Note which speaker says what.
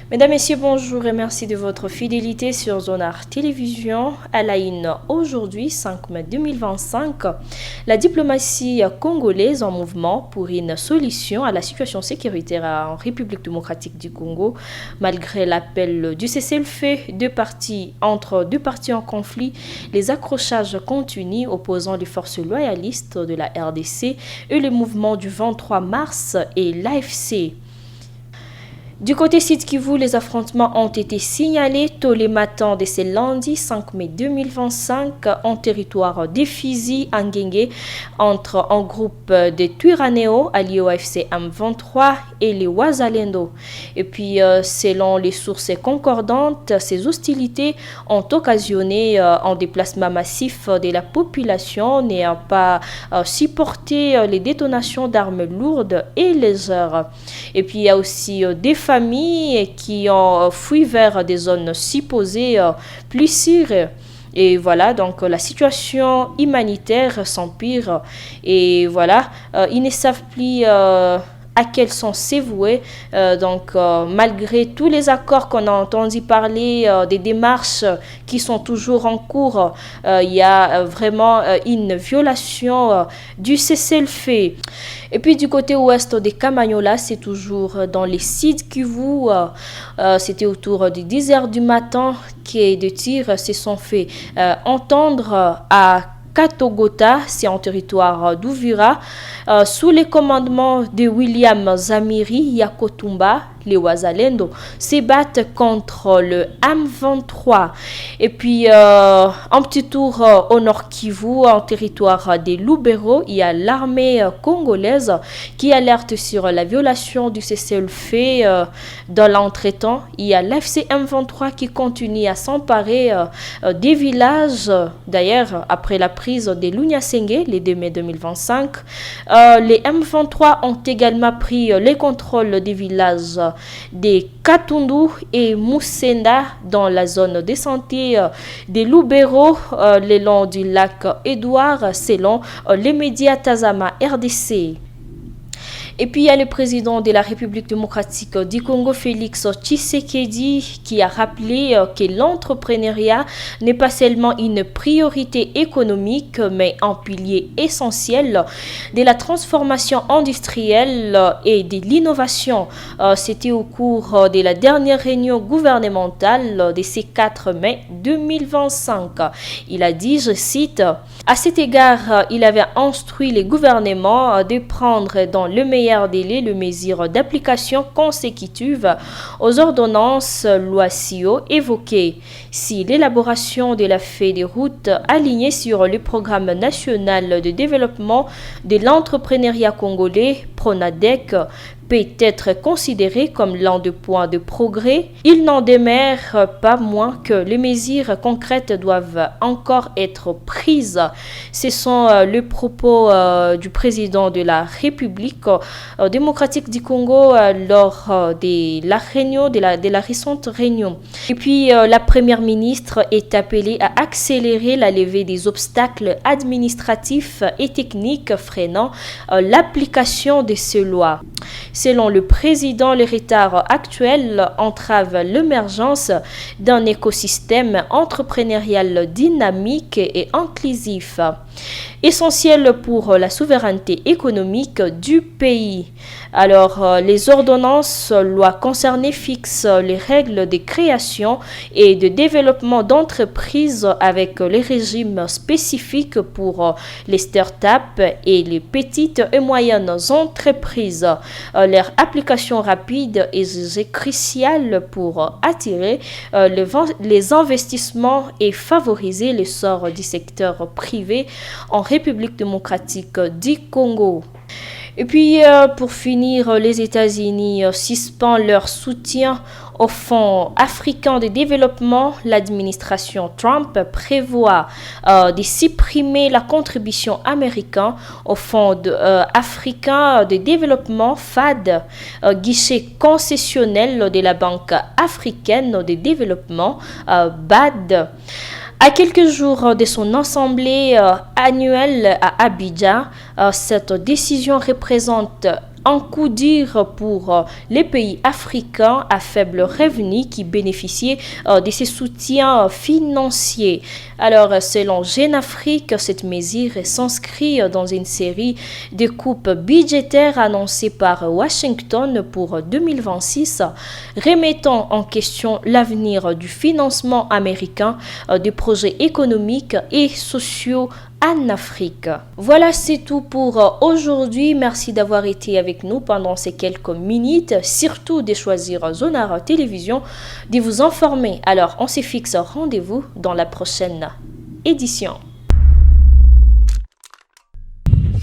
Speaker 1: Mesdames, Messieurs, bonjour et merci de votre fidélité sur Zonar Télévision. À la une aujourd'hui, 5 mai 2025, la diplomatie congolaise en mouvement pour une solution à la situation sécuritaire en République démocratique du Congo. Malgré l'appel du cessez-le-feu entre deux parties en conflit, les accrochages continuent opposant les forces loyalistes de la RDC et le mouvement du 23 mars et l'AFC. Du côté Sud Kivu, les affrontements ont été signalés tôt les matins de ce lundi 5 mai 2025 en territoire d'Efizi, Ngenge, entre un groupe de Twirwaneho alliés au AFC M23 et les Wazalendo. Et puis, selon les sources concordantes, ces hostilités ont occasionné un déplacement massif de la population n'ayant pas supporté les détonations d'armes lourdes et légères. Et puis, il y a aussi des familles qui ont fui vers des zones supposées plus sûres. Et voilà, donc la situation humanitaire s'empire. Et voilà, ils ne savent plus à quel sens c'est voué. Malgré tous les accords qu'on a entendu parler, des démarches qui sont toujours en cours, il y a vraiment une violation du cessez-le-feu. Et puis du côté ouest des Kamanyola, c'est toujours dans les Sud Kivu, c'était autour de 10h du matin que des tirs se sont fait entendre à Katogota, c'est en territoire d'Uvira, sous les commandements de William Zamiri Yakotumba. Les Wazalendo se battent contre le M23. Et puis, un petit tour au nord Kivu, en territoire des Lubero, il y a l'armée congolaise qui alerte sur la violation du cessez-le-feu dans l'entretemps. Il y a l'FC M23 qui continue à s'emparer des villages. D'ailleurs, après la prise de Lunyasenge, le 2 mai 2025, les M23 ont également pris les contrôles des villages des Katundu et Musenda dans la zone de santé des Lubero le long du lac Édouard selon les médias Tazama RDC. Et puis il y a le président de la République démocratique du Congo, Félix Tshisekedi, qui a rappelé que l'entrepreneuriat n'est pas seulement une priorité économique, mais un pilier essentiel de la transformation industrielle et de l'innovation. C'était au cours de la dernière réunion gouvernementale de ce 4 mai 2025. Il a dit, je cite, « À cet égard, il avait instruit les gouvernements de prendre dans le meilleur délai les mesures d'application consécutives aux ordonnances loi CIO évoquées. Si l'élaboration de la feuille de route alignée sur le programme national de développement de l'entrepreneuriat congolais, PRONADEC, peut être considéré comme l'un des points de progrès, il n'en demeure pas moins que les mesures concrètes doivent encore être prises. Ce sont les propos du président de la République démocratique du Congo lors de la réunion, de la récente réunion. Et puis, la première ministre est appelée à accélérer la levée des obstacles administratifs et techniques freinant l'application de ces lois. Selon le président, le retard actuel entrave l'émergence d'un écosystème entrepreneurial dynamique et inclusif, essentiel pour la souveraineté économique du pays. Alors, les ordonnances loi concernées fixent les règles de création et de développement d'entreprises avec les régimes spécifiques pour les startups et les petites et moyennes entreprises. Leur application rapide est cruciale pour attirer les investissements et favoriser l'essor du secteur privé en République démocratique du Congo. Et puis, pour finir, les États-Unis suspendent leur soutien au Fonds africain de développement. L'administration Trump prévoit de supprimer la contribution américaine au Fonds africain de développement FAD, guichet concessionnel de la Banque africaine de développement BAD. À quelques jours de son assemblée annuelle à Abidjan, cette décision représente un coup dur pour les pays africains à faible revenu qui bénéficiaient de ces soutiens financiers. Alors, selon Jeune Afrique, cette mesure s'inscrit dans une série de coupes budgétaires annoncées par Washington pour 2026, remettant en question l'avenir du financement américain des projets économiques et sociaux en Afrique. Voilà, c'est tout pour aujourd'hui. Merci d'avoir été avec nous pendant ces quelques minutes. Surtout de choisir Zonara Télévision, de vous informer. Alors, on se fixe rendez-vous dans la prochaine édition.